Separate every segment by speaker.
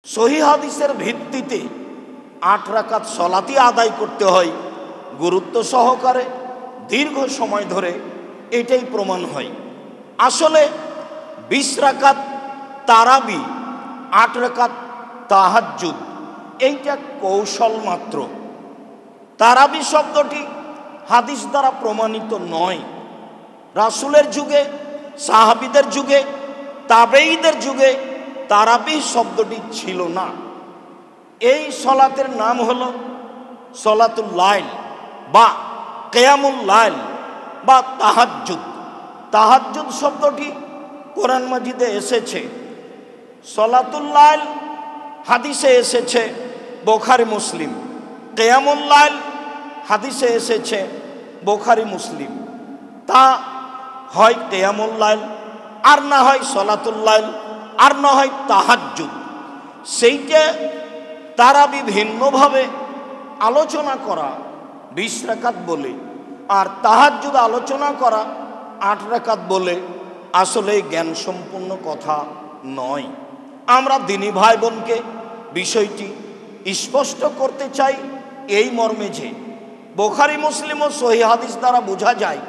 Speaker 1: সহিহ হাদিসের ভিত্তিতে 8 রাকাত সলাতই আদায় করতে হয় গুরুত্ব সহকারে দীর্ঘ সময় ধরে, এটাই প্রমাণ হয়। আসলে 20 রাকাত তারাবি, 8 রাকাত তাহাজ্জুদ, এইটা কৌশল মাত্র। তারাবি শব্দটি হাদিস দ্বারা প্রমাণিত নয়। রাসূলের যুগে, সাহাবীদের যুগে, তাবেঈদের যুগে তারাবি শব্দটি ছিল না। এই সলাতের নাম হলো সলাতুল লাইল বা কিয়ামুল লাইল বা তাহাজ্জুদ। তাহাজ্জুদ শব্দটি কোরআন মাজিদে এসেছে, সলাতুল লাইল হাদিসে এসেছে বুখারী মুসলিম, কিয়ামুল লাইল হাদিসে এসেছে বুখারী মুসলিম। তা হয় কিয়ামুল লাইল, আর না হয় সলাতুল লাইল, আর না হয় তাহাজ্জুদ। সেইটা তারা বিভিন্নভাবে আলোচনা করা 20 রাকাত বলে, আর তাহাজ্জুদ আলোচনা করা 8 রাকাত বলে আসলে জ্ঞান সম্পূর্ণ কথা নয়। আমরা দিনী ভাই বোনকে বিষয়টি স্পষ্ট করতে চাই এই মর্মে যে বুখারী মুসলিম ও সহিহ হাদিস দ্বারা বোঝা যায়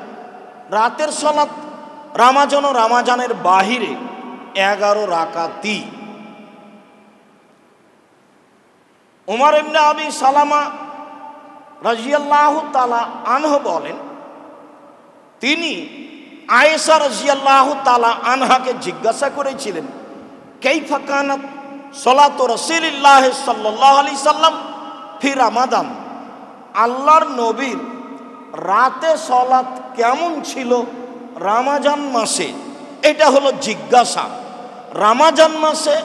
Speaker 1: রাতের সলাত রামাজান ও রামাজানের বাহিরে 11 রাকাতই। উমর ইবনে আবি সালামা রাদিয়াল্লাহু তাআলা আনহু বলেন, তিনি আয়েশা রাদিয়াল্লাহু তাআলা আনহাকে জিজ্ঞাসা করেছিলেন, কাইফা কানাত সলাতু রাসূলিল্লাহ সাল্লাল্লাহু আলাইহি সাল্লাম ফি রমাদান, আল্লাহর নবীর রাতে সলাত কেমন ছিল রমজান মাসে। এটা হলো জিজ্ঞাসা। রমজান মাসে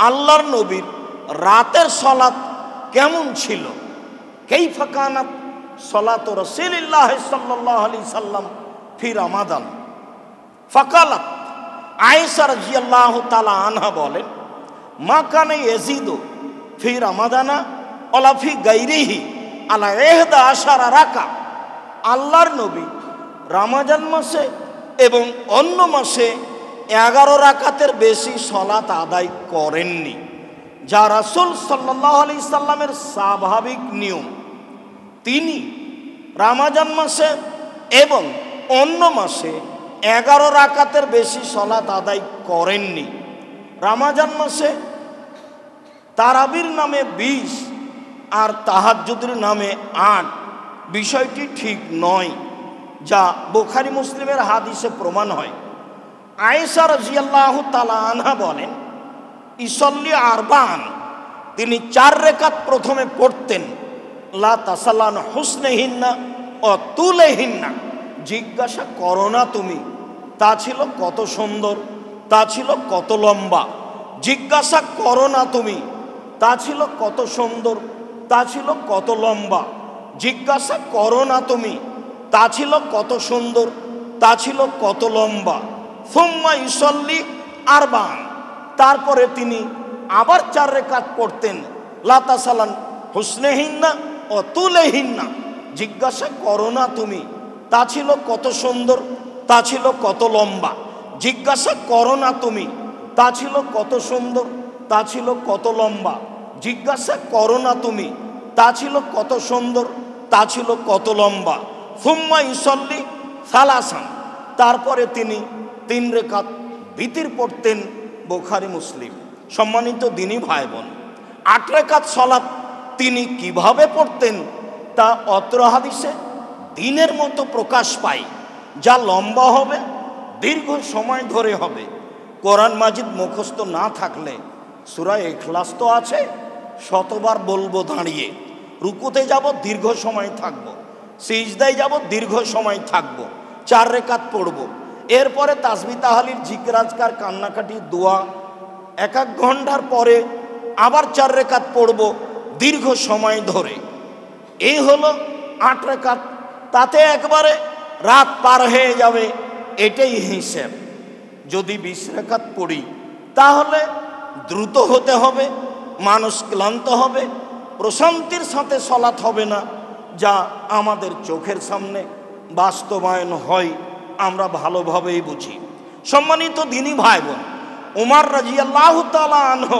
Speaker 1: আল্লাহর নবীর রাতের সলাত কেমন ছিল। কাইফা কানাত সলাতু রাসূলিল্লাহ সাল্লাল্লাহু আলাইহি সাল্লাম ফি রমাদান। ফাকালাত, আয়েশা রাদিয়াল্লাহু তাআলা আনহা বলেন, মা কানা ইয়াজিদু ফি রমাদানা ওয়ালা ফি গায়রিহি আলা 11 রাকা। আল্লাহর নবী রমজান মাসে এবং অন্য মাসে 11 রাকাতের বেশি সলাত আদায় করেননি, যা রাসূল সাল্লাল্লাহু আলাইহি সাল্লামের স্বাভাবিক নিয়ম। তিনি রমজান মাসে এবং অন্য মাসে 11 রাকাতের বেশি সলাত আদায় করেননি। রমজান মাসে তারাবির নামে 20 আর তাহাজ্জুদের নামে 8, বিষয়টি ঠিক নয়, যা বুখারী মুসলিমের হাদিসে প্রমাণ হয়। আয়েশা রাদিয়াল্লাহু তাআলা আনহা বলেন, ইসল্লি আরবান, তিনি 4 রাকাত প্রথমে পড়তেন, লা তাসালান হুসনিহিন্না ও তুলিহিন্না, জিজ্ঞাসা করো না তুমি তা ছিল কত সুন্দর, তা ছিল কত লম্বা। জিজ্ঞাসা করো না তুমি তা ছিল কত সুন্দর, তা ছিল কত লম্বা। জিজ্ঞাসা করো না তুমি তা ছিল কত সুন্দর, তা ছিল কত লম্বা। সুম্মা ইসল্লি আরবান, তারপরে তিনি আবার 4 রাকাত পড়তেন, লা তাসালান হুসনিহিন্না ও তুলিহিন্না, জিজ্ঞাসা করো না তুমি তা ছিল কত সুন্দর, তা ছিল কত লম্বা। জিজ্ঞাসা করো না তুমি তা ছিল কত সুন্দর, তা ছিল কত লম্বা। জিজ্ঞাসা করো না তুমি তা ছিল কত সুন্দর, তা ছিল কত লম্বা। সুম্মা ইসল্লি সালাসান, তারপরে তিনি 3 রাকাত বিতির পড়তেন। বুখারী মুসলিম। সম্মানিত দিনী ভাই বোন, 8 রাকাত সলাত তিনি কিভাবে পড়তেন তা অত্র হাদিসে দিনের মতো প্রকাশ পায়, যা লম্বা হবে, দীর্ঘ সময় ধরে হবে। কোরআন মাজিদ মুখস্থ না থাকলে সূরা ইখলাস তো আছে, শতবার বলবো দাঁড়িয়ে। রুকুতে যাব, দীর্ঘ সময় থাকব। সিজদায় যাব, দীর্ঘ সময় থাকব। 4 রাকাত পড়ব। এরপরে তাসবিহ তাহলিল জিকির আজকার কান্নাকাটি দোয়া 1 ঘন্টার পরে আবার 4 রাকাত পড়ব দীর্ঘ সময় ধরে। এই হলো 8 রাকাত। তাতে একবারে রাত পার হয়ে যাবে, এটাই হিসেব। যদি 20 রাকাত পড়ি তাহলে দ্রুত হতে হবে, মানুষ ক্লান্ত হবে, প্রশান্তির সাথে সলাৎ হবে না, যা আমাদের চোখের সামনে বাস্তবায়ন হয়, আমরা ভালোভাবেই বুঝি। সম্মানিত দিনী ভাই বোন, উমর রাদিয়াল্লাহু তাআলা আনহু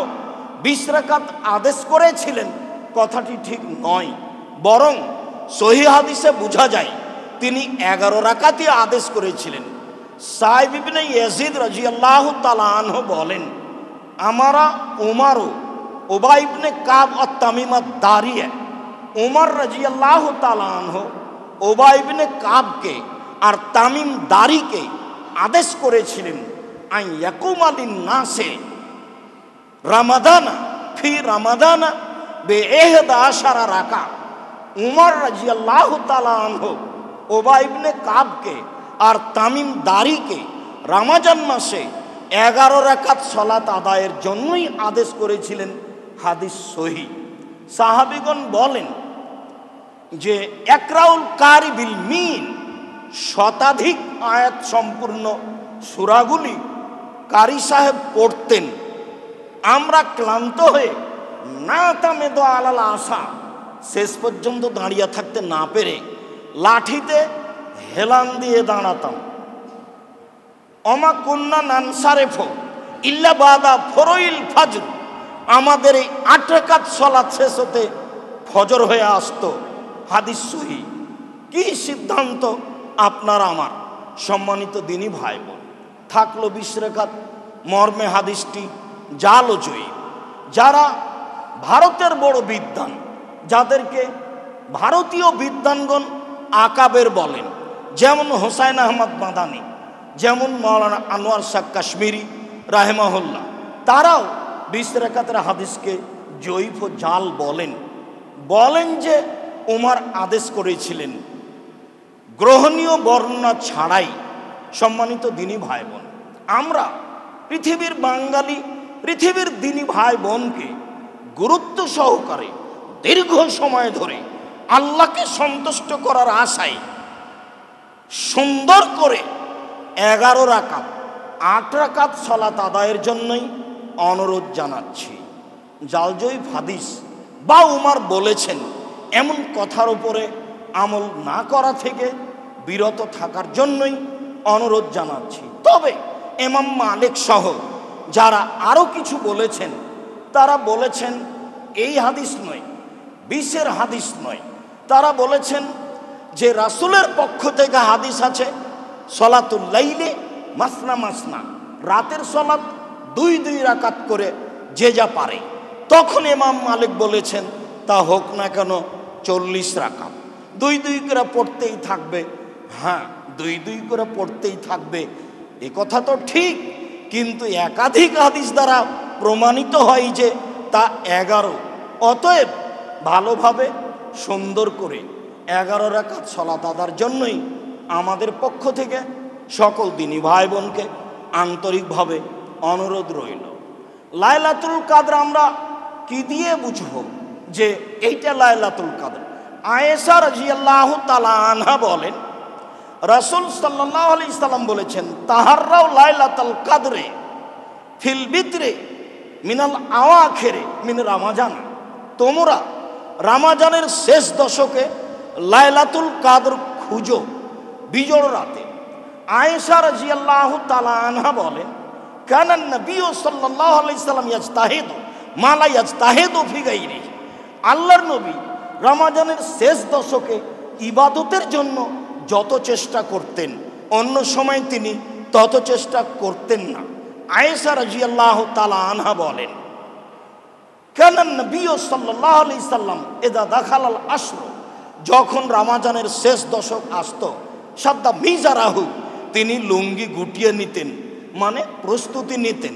Speaker 1: 20 রাকাত আদেশ করেছিলেন কথাটি ঠিক নয়, বরং সহিহ হাদিসে বোঝা যায় তিনি 11 রাকাতই আদেশ করেছিলেন। সাইব ইবনে ইয়াজিদ রাদিয়াল্লাহু তাআলা আনহু বলেন, আমারা উমারও উবাই ইবনে কাব আর তামিম আদ-দারিয়া, উমর রাদিয়াল্লাহু তাআলা আনহু উবাই ইবনে কাবকে আর তামিম দারিকে আদেশ করেছিলেন আন ইয়াকুমা লিন-নাসে রামাদানা ফি রামাদানা বে-11 রাকা। উমর রাদিয়াল্লাহু তাআলা আনহু উবাই ইবনে কাবকে আর তামিম দারিকে রমজান মাসে 11 রাকাত সালাত আদায়ের জন্যই আদেশ করেছিলেন। হাদিস সহিহ। সাহাবীগণ বলেন যে একরাউল কারি বিল মিন, শতাধিক আয়াত সম্পূর্ণ সূরাগুলি কারি সাহেব পড়তেন। আমরা ক্লান্ত হয়ে না তামেদো আলাল আসা, শেষ পর্যন্ত দাঁড়িয়ে থাকতে না পেরে লাঠিতে হেলান দিয়ে দাঁড়াতাম। অমা কুন্না নানসারেফ ইল্লা বাদা ফরইল ফজর, আমাদের এই 8 রাকাত সালাত শেষ হতে ফজর হয়ে আসতো। হাদিস সহিহ। কি সিদ্ধান্ত আপনার আমার? সম্মানিত দিনী ভাই বোন, থাকলো 20 রাকাত মর্মে হাদিসটি জাল ও জয়ী। যারা ভারতের বড় বিদ্বান, যাদেরকে ভারতীয় বিদ্বানগণ আকাবের বলেন, যেমন হোসাইন আহমদ মাদানী, যেমন মাওলানা আনোয়ার শাহ কাশ্মীরি রাহেমাহুল্লাহ, তারাও 20 রাকাতের হাদিসকে জয়ীফ ও জাল বলেন। বলেন যে উমর আদেশ করেছিলেন গ্রহণীয় বর্ণনা ছাড়াই। সম্মানিত দিনী ভাই বোন, আমরা পৃথিবীর বাঙালি, পৃথিবীর দিনী ভাই বোনকে গুরুত্ব সহকারে দীর্ঘ সময় ধরে আল্লাহকে সন্তুষ্ট করার আশায় সুন্দর করে 11 রাকাত 8 রাকাত সালাত আদায়ের জন্যই অনুরোধ জানাচ্ছি। জালজয়ীফ হাদিস বা উমর বলেছেন এমন কথার উপরে আমল না করা থেকে বিরত থাকার জন্যই অনুরোধ জানাচ্ছি। তবে ইমাম মালিক সহ যারা আরও কিছু বলেছেন, তারা বলেছেন এই হাদিস নয়, 20-এর হাদিস নয়, তারা বলেছেন যে রাসূলের পক্ষ থেকে হাদিস আছে সলাতুল লাইলে মাসনা মাসনা, রাতের সলাত 2 রাকাত করে যে যা পারে। তখন ইমাম মালিক বলেছেন তা হোক না কেন 40 রাকাত, 2 করে পড়তেই থাকবে। হ্যাঁ, 2 করে পড়তেই থাকবে, এ কথা তো ঠিক, কিন্তু একাধিক হাদিস দ্বারা প্রমাণিত হয় যে তা 11। অতএব ভালোভাবে সুন্দর করে 11 রাকাত সালাত আদার জন্যই আমাদের পক্ষ থেকে সকল দিনী ভাই বোনকে আন্তরিকভাবে অনুরোধ রইল। লাইলাতুল কাদর আমরা কি দিয়ে বুঝব যে এইটা লাইলাতুল কাদর? আয়েশা রাদিয়াল্লাহু তাআলা আনহা বলেন, রাসূল সাল্লাল্লাহু আলাইহি সাল্লাম বলেছেন, তাহাররাও লাইলাতুল কাদরে ফিল বিতরে মিনাল আওয়াখিরে মিন রমাজান, তোমরা রমাজানের শেষ দশকে লাইলাতুল কাদর খুঁজো বিজোড় রাতে। আয়েশা রাদিয়াল্লাহু তাআলা আনহা বলেন, কানা নবী সাল্লাল্লাহু আলাইহি সাল্লাম ইয়াজতাহিদু মা লা ইয়াজতাহিদু ফি গায়রি, আল্লাহর নবী রমাজানের শেষ দশকে ইবাদতের জন্য যত চেষ্টা করতেন অন্য সময় তিনি তত চেষ্টা করতেন না। আয়েশা রাদিয়াল্লাহু তাআলা আনহা বলেন, কানা নবী সাল্লাল্লাহু আলাইহি সাল্লাম ইযা দাখালাল আশর, যখন রমাজানের শেষ দশক আসতো, সাদ্দা মিজারাহু, তিনি লুঙ্গি গুটিয়ে নিতেন, মানে প্রস্তুতি নিতেন।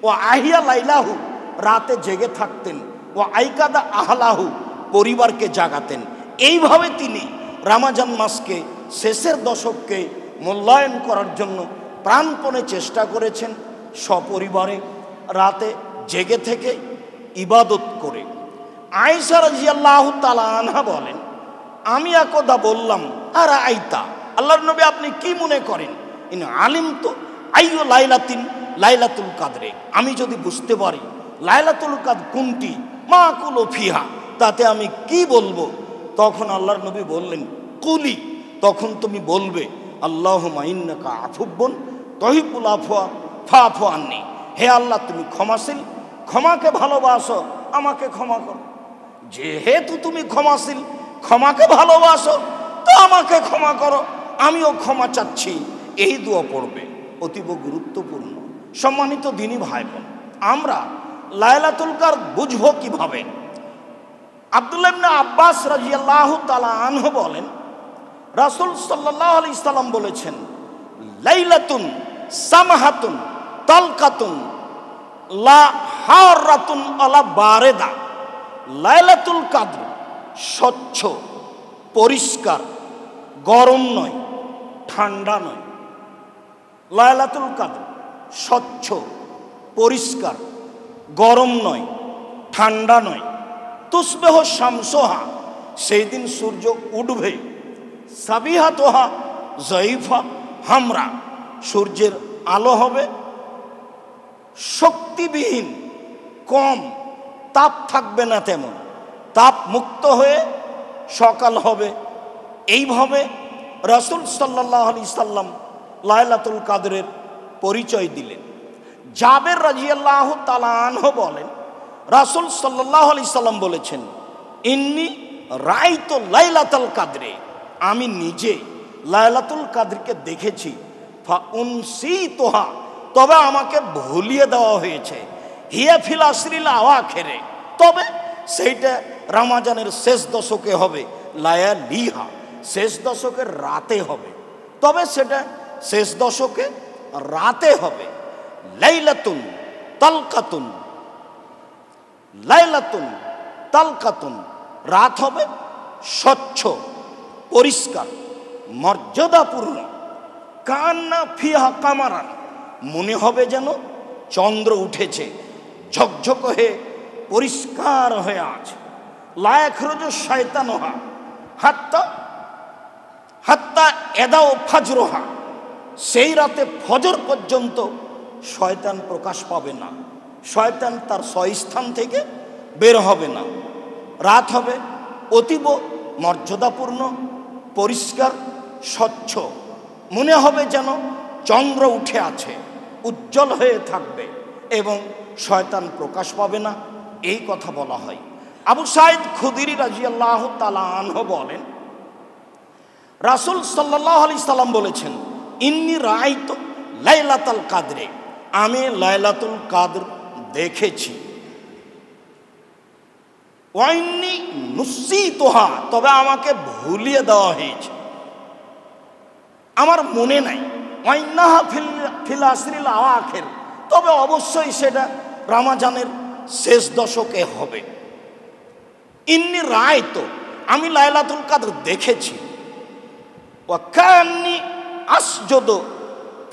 Speaker 1: ও আহিয়া লাইলাহু, রাতে জেগে থাকতেন। ও আইকাদা আহলাহু, পরিবারকে জাগাতেন। এইভাবে তিনি রমজান মাসকে, শেষের দশককে মূল্যায়ন করার জন্য প্রাণপণে চেষ্টা করেছেন, সপরিবারে রাতে জেগে থেকে ইবাদত করে। আয়েশা রাদিয়াল্লাহু তাআলা আনহা বলেন, আমি একদা বললাম, আর আইতা, আল্লাহর নবী আপনি কি মনে করেন, ইন আলিম তো আইয়ু লাইলাতিন লাইলাতুল কাদরে, আমি যদি বুঝতে পারি লাইলাতুল কাদর কোনটি, মা কুলু ফিহা, তাতে আমি কি বলবো? তখন আল্লাহর নবী বললেন, কুলি, তখন তুমি বলবে, আল্লাহুম্মা ইন্নাকা আফুব্বুন তুহিব্বুল আফওয়া ফাফু আন্নি, হে আল্লাহ তুমি ক্ষমাশীল, ক্ষমাকে ভালোবাসো, আমাকে ক্ষমা করো। যেহেতু তুমি ক্ষমাশীল, ক্ষমাকে ভালোবাসো, তো আমাকে ক্ষমা করো, আমিও ক্ষমা চাচ্ছি। এই দোয়া পড়বে, অতীব গুরুত্বপূর্ণ। সম্মানিত দিনী ভাই বোন, আমরা লাইলাতুল কদর বুঝবো কিভাবে? আব্দুল্লাহ ইবনে আব্বাস রাদিয়াল্লাহু তাআলা আনহু বলেন, রাসূল সাল্লাল্লাহু আলাইহি সাল্লাম বলেছেন, লাইলাতুন সামাহাতুন তালকাতুন লা হারাতুন আলা বারেদা। লাইলাতুল কদর স্বচ্ছ, পরিষ্কার, গরম নয়, ঠান্ডা নয়। লাইলাতুল কদর স্বচ্ছ, পরিষ্কার, গরম নয়, ঠান্ডা নয়। তুসবিহু শামসুহা, সেই দিন সূর্য উঠবে। সাবিহাতুহা যায়ফা হামরা, সূর্যের আলো হবে শক্তিবিহীন, কম, তাপ থাকবে না তেমন, তাপ মুক্ত হয়ে সকাল হবে। এইভাবে রাসূল সাল্লাল্লাহু আলাইহি সাল্লাম লাইলাতুল কদরের পরিচয় দিলেন। জাবের রাদিয়াল্লাহু তাআলা আনহু বলেন, রাসূল সাল্লাল্লাহু আলাইহি সাল্লাম বলেছেন, ইন্নী রাআইতু লাইলাতুল কদরে, আমি নিজে লাইলাতুল কদরকে দেখেছি। ফা উনসিতুহা, তবে আমাকে ভুলিয়ে দেওয়া হয়েছে। হিয়া ফিল আশরিল আওয়াখিরে, তবে সেইটা রমজানের শেষ দশকে হবে। লায়ালিহা, শেষ দশকের রাতে হবে, তবে সেটা শেষ দশকে রাতে হবে। লাইলাতুন তালকাতুন, লাইলাতুন তালকাতুন, রাত হবে স্বচ্ছ, পরিষ্কার, মর্যাদাপূর্ণ। কান্না ফিহা কামারান, মনে হবে যেন চন্দ্র উঠেছে, ঝকঝক হয়ে পরিষ্কার হয়ে আছে। লায়াখরুজু শায়তানুহা হাত্তা হাত্তা এদাও ফাজরুহা, সেই রাতে ফজর পর্যন্ত শয়তান প্রকাশ পাবে না, শয়তান তার স্বস্থান থেকে বের হবে না। রাত হবে অতীব মর্যাদাপূর্ণ, পরিষ্কার, স্বচ্ছ, মনে হবে যেন চন্দ্র উঠে আছে, উজ্জ্বল হয়ে থাকবে এবং শয়তান প্রকাশ পাবে না, এই কথা বলা হয়। আবু সাঈদ খুদরি রাদিয়াল্লাহু তাআলা আনহু বলেন, রাসূল সাল্লাল্লাহু আলাইহি সাল্লাম বলেছেন, ইন্নী রাআইতু লাইলাতুল কদরে, আমি লাইলাতুল কদর দেখেছি। ওয়া ইন্নী নুসিতুহা, তবে আমাকে ভুলিয়ে দেওয়া হয়েছে, আমার মনে নাই। ওয়া ইন্নাহা ফিল আশরিল আওয়াখির, তবে অবশ্যই সেটা রমজানের শেষ দশকে হবে। ইন্নী রাআইতু, আমি লাইলাতুল কদর দেখেছি। ওয়া কান্নী আসজুদু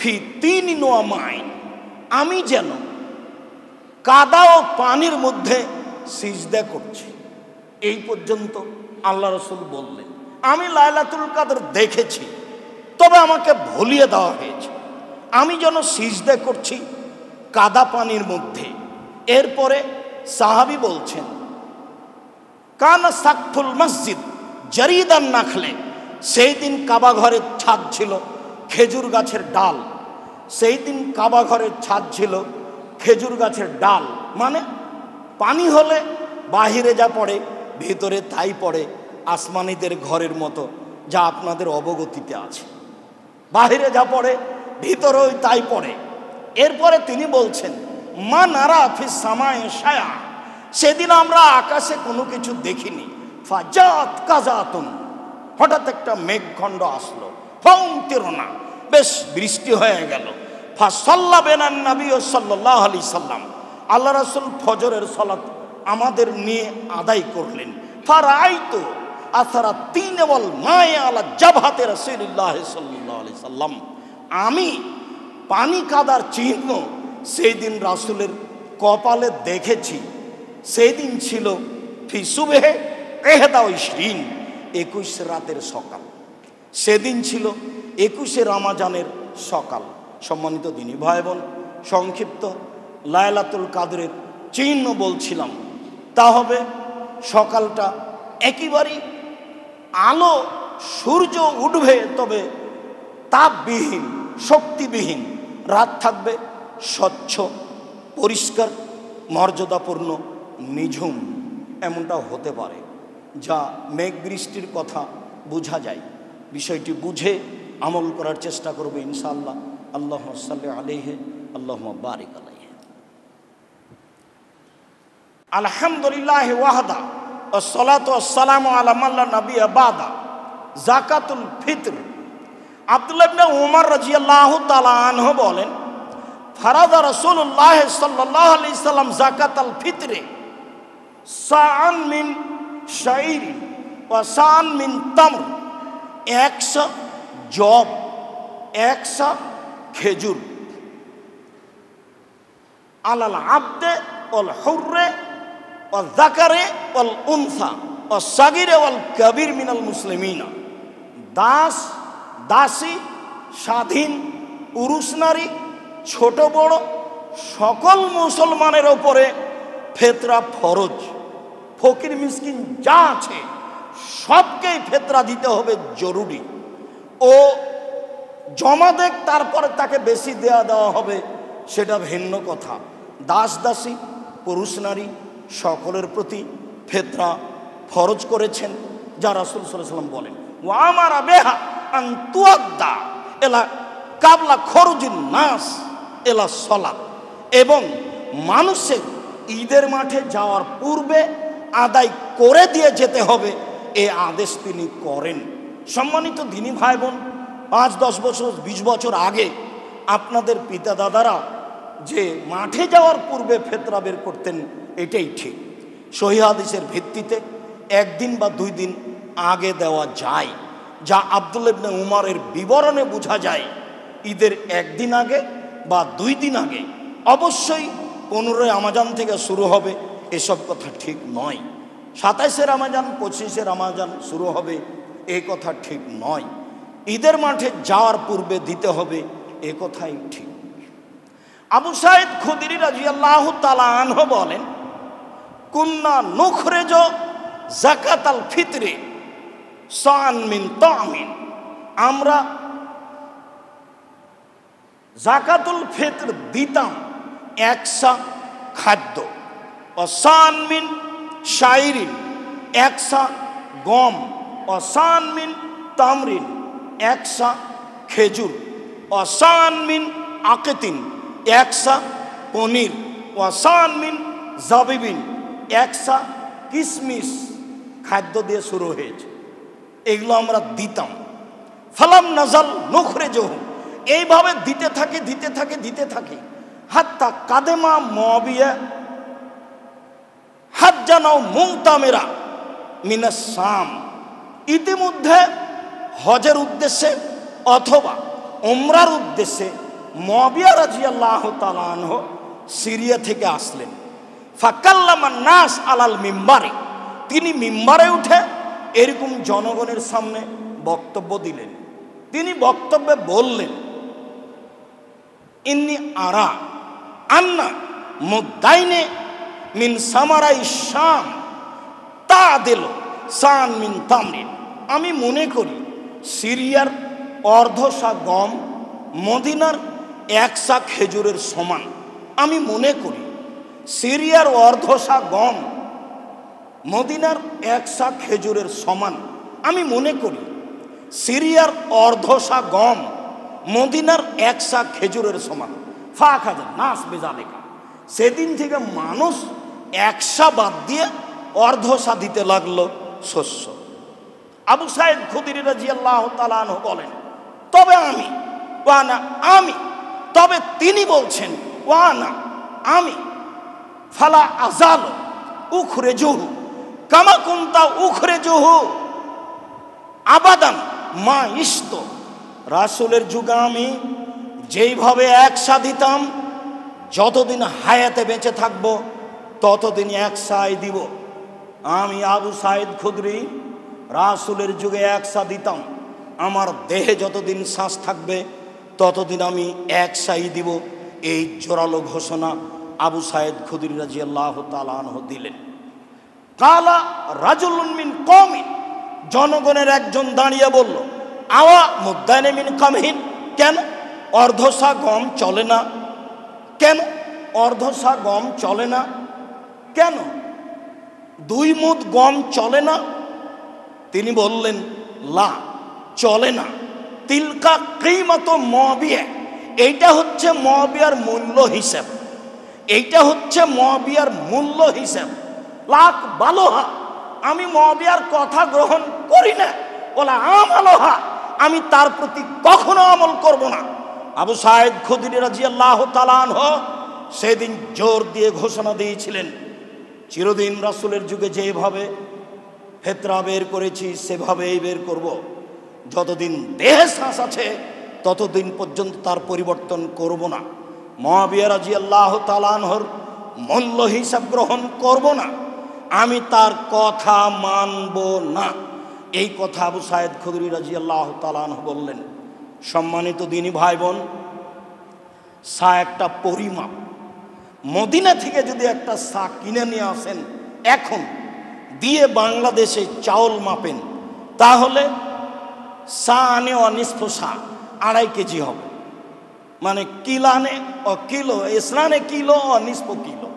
Speaker 1: ফি তিনিন ওয়া মাইন, আমি যেন কাদা ও পানির মধ্যে সিজদা করছি। এই পর্যন্ত আল্লাহ রাসূল বললেন, আমি লাইলাতুল কদর দেখেছি, তবে আমাকে ভুলিয়ে দেওয়া হয়েছে, আমি যেন সিজদা করছি কাদা পানির মধ্যে। এরপরে সাহাবী বলছেন, কানা সাকফুল মসজিদ জারিদান নাখলে, সেই দিন কাবা ঘরের ছাদ ছিল খেজুর গাছের ডাল। সেই দিন কাবা ঘরের ছাদ ছিল খেজুর গাছের ডাল, মানে পানি হলে বাহিরে যা পড়ে ভিতরে তাই পড়ে, আসমানিদের ঘরের মতো, যা আপনাদের অবগতিতে আছে। বাহিরে যা পড়ে ভিতরেও তাই পড়ে। এরপরে তিনি বলছেন, মা নারা ফিস সামায়ে শায়া, সেদিন আমরা আকাশে কোনো কিছু দেখিনি। ফাজাত কাজাতুন, হঠাৎ একটা মেঘখণ্ড আসলো। ফাউমতিরনা, বেশ বৃষ্টি হয়ে গেল। ফাসাল্লা বিনান নবী সাল্লাল্লাহু আলাইহি সাল্লাম, আল্লাহ রাসূল ফজরের সালাত আমাদের নিয়ে আদায় করলেন। ফারাআইতু আসারা তিন ওয়াল মায়ে আলা জাবহাতে রাসূলুল্লাহ সাল্লাল্লাহু আলাইহি সাল্লাম, আমি পানি কাদার চিহ্ন সেই দিন রাসূলের কপালে দেখেছি। সেই দিন ছিল ফি সুবহে 21 রাতের সকাল, সেদিন ছিল 21 রমজানের সকাল। সম্মানিত দিনী ভাই বোন, সংক্ষিপ্ত লাইলাতুল কদরের চিহ্ন বলছিলাম, তা হবে সকালটা একেবারেই আলো, সূর্য উঠবে তবে তাপবিহীন, শক্তিবিহীন। রাত থাকবে স্বচ্ছ, পরিষ্কার, মর্যাদাপূর্ণ নিঝুম এমনটাও হতে পারে, যা মেঘ বৃষ্টির কথা বোঝা যায়। বিষয়টি বুঝে আমল করার চেষ্টা করবে ইনশাআল্লাহ। আল্লাহুম্মা সাল্লি আলাইহি আল্লাহুম্মা বারিক আলাইহি। আলহামদুলিল্লাহি ওয়াহদা ওয়াসসালাতু ওয়াসসালামু আলা মান লা নাবিয়্যা বাদা। যাকাতুল ফিতর। আব্দুল্লাহ ইবনে উমর রাদিয়াল্লাহু তাআলা আনহু বলেন, ফারাদা রাসূলুল্লাহ সাল্লাল্লাহু আলাইহি সাল্লাম যাকাতাল ফিতরে সাআন মিন শাইরিন ওয়া সাআন মিন তামর। 100 জব, 100 খেজুর, আলাল আবদে ওয়াল হুররে ওয়াল যাকারে ওয়াল উনসা ওয়াস সাগীরে ওয়াল কাবীর মিনাল মুসলিমিনা। দাস দাসী, স্বাধীন পুরুষ নারী, ছোট বড় সকল মুসলমানের ওপরে ফেতরা ফরজ। ফকির মিসকিন যা আছে সবকেই ফেতরা দিতে হবে, জরুরি। ও জমা দেখ, তারপরে তাকে বেশি দেওয়া হবে, সেটা ভিন্ন কথা। দাস দাসী পুরুষ নারী সকলের প্রতি ফেতরা ফরজ করেছেন, যা রাসূল সাল্লাল্লাহু আলাইহি ওয়াসাল্লাম বলেন, ওয়া আমারা বিহা আন তুআদ্দা ইলা কাবলা খরুজিন নাস ইলা সালাত। এবং মানুষের ঈদের মাঠে যাওয়ার পূর্বে আদায় করে দিয়ে যেতে হবে, এই আদেশ তিনি করেন। সম্মানিত দিনী ভাই বোন, 5-10 বছর 20 বছর আগে আপনাদের পিতা দাদারা যে মাঠে যাওয়ার পূর্বে ফেতরা বের করতেন, এটাই ঠিক। সহিহ হাদিসের ভিত্তিতে 1 দিন বা 2 দিন আগে দেওয়া যায়, যা আব্দুল্লাহ ইবনে উমরের বিবরণে বোঝা যায়। ঈদের 1 দিন আগে বা 2 দিন আগে অবশ্যই 15 রমজান থেকে শুরু হবে, এসব কথা ঠিক নয়। 27 রমজান 25 রমজান শুরু হবে, এই কথা ঠিক নয়। ঈদের মাঠে যাওয়ার পূর্বে দিতে হবে, এ কথাই ঠিক। আবু সাঈদ খুদরি রাদিয়াল্লাহু তাআলা আনহু বলেন, কুন্না নুখরিজু যাকাতাল ফিতরে সাআন মিন তামিন। আমরা যাকাতুল ফিতর দিতাম 100 খাদ্য, ও সাআন মিন শাইরিন 100 গম, ও সাআন মিন তামরিন 100 খেজুর, ও সাআন মিন আকিতিন 100 পনির, ও সাআন মিন জাবিবিন 100 কিশমিশ। খাদ্য দিয়ে শুরু হয়েছে, এগুলো আমরা দিতাম। ফালাম নাজাল নুখরিজুহু, এইভাবে দিতে থাকি হাত্তা কাদেমা মুআবিয়া হাজ্জানাও মুতামিরা মিনাস শাম। ইতিমধ্যে হজের উদ্দেশ্যে অথবা উমরার উদ্দেশ্যে মুআবিয়া রাদিয়াল্লাহু তাআলা আনহু সিরিয়া থেকে আসলেন। ফাকাল্লামান নাস আলাল মিম্বারে, তিনি মিম্বারে উঠে এরকম জনগণের সামনে বক্তব্য দিলেন। তিনি বক্তব্যে বললেন, ইন্নি আরা আন্না মুদাইনে মিন সামারাই শাম তাদিল সান মিন তামরিন। আমি মনে করি সিরিয়ার অর্ধশা গম মদিনার 100 খেজুরের সমান। আমি মনে করি সিরিয়ার অর্ধশা গম মদিনার 100 খেজুরের সমান। আমি মনে করি সিরিয়ার অর্ধশা গম মদিনার 100 খেজুরের সমান। ফাখাযা নাস বিযালিকা, সেদিন থেকে মানুষ 100 বাদ দিয়ে অর্ধশা দিতে লাগলো শস্য। আবু সাঈদ খুদরি রাদিয়াল্লাহু তাআলা আনহু বলেন, তবে আমি তবে তিনি বলছেন আমি ফালা আজাল উখরিজুহু কামা কুনতা উখরিজুহু আবাদান মা ইশত। রাসূলের যুগে আমি যেইভাবে 100 দিতাম, যতদিন হায়াতে বেঁচে থাকব ততদিন 100 দিব। আমি আবু সাঈদ খুদরি রাসূলের যুগে 100 দিতাম, আমার দেহে যতদিন শ্বাস থাকবে ততদিন আমি 100 দিব। এই জোরালো ঘোষণা আবু সাঈদ খুদরি রাদিয়াল্লাহু তাআলা আনহু দিলেন। কালা রাজুলুন মিন কওমি, জনগণের একজন দাঁড়িয়ে বলল, আওয়া মুদাইনে মিন কামহিন, কেন অর্ধশা গম চলে না? কেন? অর্ধসা গম চলে না কেন? 2 মুদ গম চলে না? তিনি বললেন লা, চলে না। তিলকা কিমাত মুআবিয়া, এইটা হচ্ছে মুআবিয়ার মূল্য হিসাব, এইটা হচ্ছে মুআবিয়ার মূল্য হিসাব। লাক বালোহা, আমি মুআবিয়ার কথা গ্রহণ করি না। ওলা আমালোহা, আমি তার প্রতি কখনো আমল করব না। আবু সাঈদ খুদরি রাদিয়াল্লাহু তাআলা আনহু সেদিন জোর দিয়ে ঘোষণা দিয়েছিলেন, চিরদিন রাসূলের যুগে যেভাবে ফেতরা বের করেছি সেভাবেই বের করব। যতদিন দেহে শ্বাস আছে ততদিন পর্যন্ত তার পরিবর্তন করব না। মুআবিয়া রাদিয়াল্লাহু তাআলা আনহুর মূল্য হিসাব গ্রহণ করব না, আমি তার কথা মানব না। এই কথা আবু সাঈদ খুদরি রাদিয়াল্লাহু তাআলা আনহু বললেন। সম্মানিত দিনী ভাই বোন, সা একটা পরিমাপ। মদিনা থেকে যদি একটা সা কিনে নিয়ে আসেন এখন, দিয়ে বাংলাদেশে চাউল মাপেন, তাহলে সা আনে অনিষ্প সা 2.5 কেজি হবে। মানে কিলানে ও কিলো, ইসলানে কিলো অনিষ্প কিলো,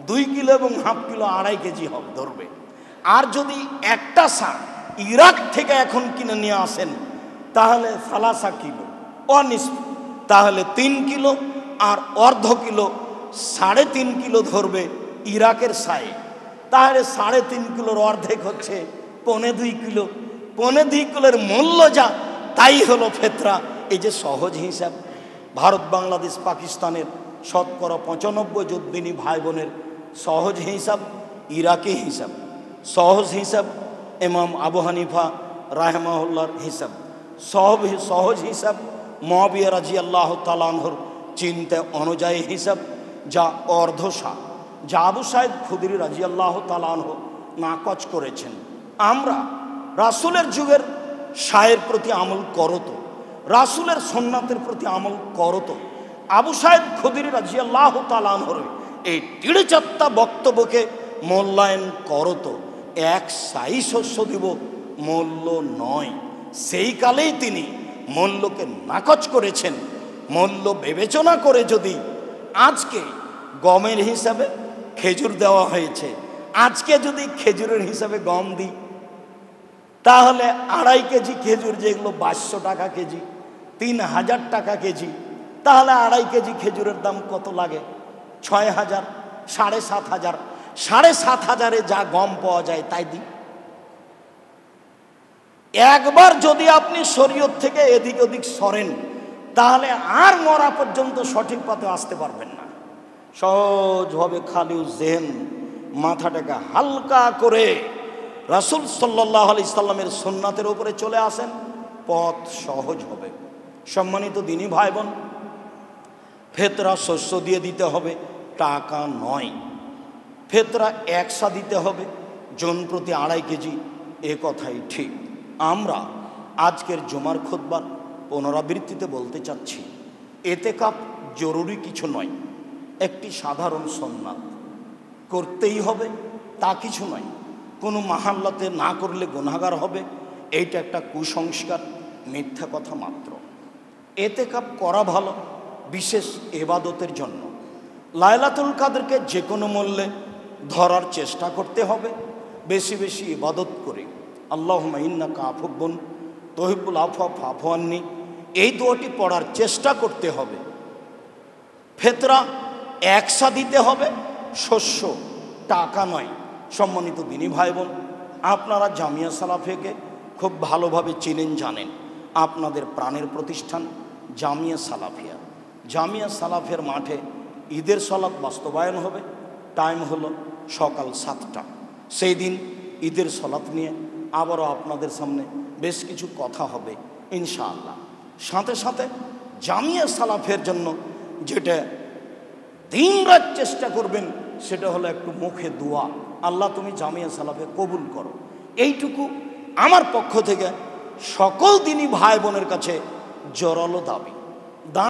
Speaker 1: 2 কিলো এবং হাফ কিলো 2.5 কেজি হবে ধরবে। আর যদি একটা সা ইরাক থেকে এখন কিনে নিয়ে আসেন তাহলে 3.5 কিলো অনিষ্প, তাহলে 3 কিলো আর অর্ধ কিলো 3.5 কিলো ধরবে ইরাকের সায়ে। তাহলে 3.5 কিলোর অর্ধেক হচ্ছে 2.25 কিলো। 2.25 কিলোর মূল্য যা, তাই হলো ফেতরা। এই যে সহজ হিসাব, ভারত বাংলাদেশ পাকিস্তানের শতকরা 95 যোদ্দিনী ভাই বোনের সহজ হিসাব, ইরাকি হিসাব, সহজ হিসাব ইমাম আবু হানিফা রাহিমাহুল্লাহর হিসাব, সহজ হিসাব মুআবিয়া রাদিয়াল্লাহু তাআলা আনহুর চিন্তা অনুযায়ী হিসাব, যা অর্ধসা, যা আবু সাঈদ খুদরি রাদিয়াল্লাহু তাআলা আনহু নাকচ করেছেন। আমরা রাসূলের যুগের সায়ের প্রতি আমল করতো, রাসূলের সুন্নাতের প্রতি আমল করতো। আবু সাঈদ খুদরি রাদিয়াল্লাহু তাআলা আনহুর এই 3.4টা বক্তব্যকে মূল্যায়ন করতো। এক সাই শস্য দিব মূল্য নয়, সেই কালেই তিনি মূল্যকে নাকচ করেছেন। মূল্য বিবেচনা করে যদি আজকে গমের হিসাবে খেজুর দেওয়া হয়েছে, আজকে যদি খেজুরের হিসাবে গম দিই, তাহলে 2.5 কেজি খেজুর, যেগুলো 2200 টাকা কেজি, 3000 টাকা কেজি, তাহলে 2.5 কেজি খেজুরের দাম কত লাগে? 6000, 7500। 7500-এ যা গম পাওয়া যায় তাই দিই। একবার যদি আপনি শরীয়ত থেকে এদিক ওদিক সরেন, তাহলে আর মরা পর্যন্ত সঠিক পথে আসতে পারবেন না। সহজভাবে খালি জেহেন, মাথাটাকে হালকা করে রাসূল সাল্লাল্লাহু আলাইহি সাল্লামের সুন্নাতের উপরে চলে আসেন, পথ সহজ হবে। সম্মানিত দিনী ভাই বোন, ফেতরা শস্য দিয়ে দিতে হবে, টাকা নয়। ফেতরা 1 সা দিতে হবে, জন প্রতি 2.5 কেজি, এ কথাই ঠিক। আমরা আজকের জুমার খুতবার পুনরাবৃত্তিতে বলতে চাচ্ছি, এতেকাফ জরুরি কিছু নয়, একটি সাধারণ সুন্নাত, করতেই হবে তা কিছু নয়। কোনো মাহাল্লাতে না করলে গুনাহগার হবে, এইটা একটা কুসংস্কার, মিথ্যা কথা মাত্র। এতেকাফ করা ভালো বিশেষ ইবাদতের জন্য। লাইলাতুল কাদরকে যে কোনো মূল্যে ধরার চেষ্টা করতে হবে, বেশি বেশি ইবাদত করে। আল্লাহুম্মা ইন্নাকা আফুব্বুন তুহিব্বুল আফওয়া ফা'ফু আন্নি, এই দোয়াটি পড়ার চেষ্টা করতে হবে। ফেতরা 1 সা দিতে হবে, শস্য, টাকা নয়। সম্মানিত দিনী ভাই বোন, আপনারা জামিয়া সালাফিয়াকে খুব ভালোভাবে চিনেন, জানেন। আপনাদের প্রাণের প্রতিষ্ঠান জামিয়া সালাফিয়া। জামিয়া সালাফিয়ার মাঠে ঈদের সালাত বাস্তবায়ন হবে। টাইম হলো সকাল 7টা। সেই দিন ঈদের সালাত নিয়ে আবারও আপনাদের সামনে বেশ কিছু কথা হবে ইনশাআল্লাহ। সাথে সাথে জামিয়া সালাফের জন্য যেটা দিনরাত চেষ্টা করবেন, সেটা হলো একটু মুখে দোয়া, আল্লাহ তুমি জামিয়া সালাফে কবুল করো। এইটুকু আমার পক্ষ থেকে সকল দিনী ভাই বোনের কাছে জোরালো দাবি।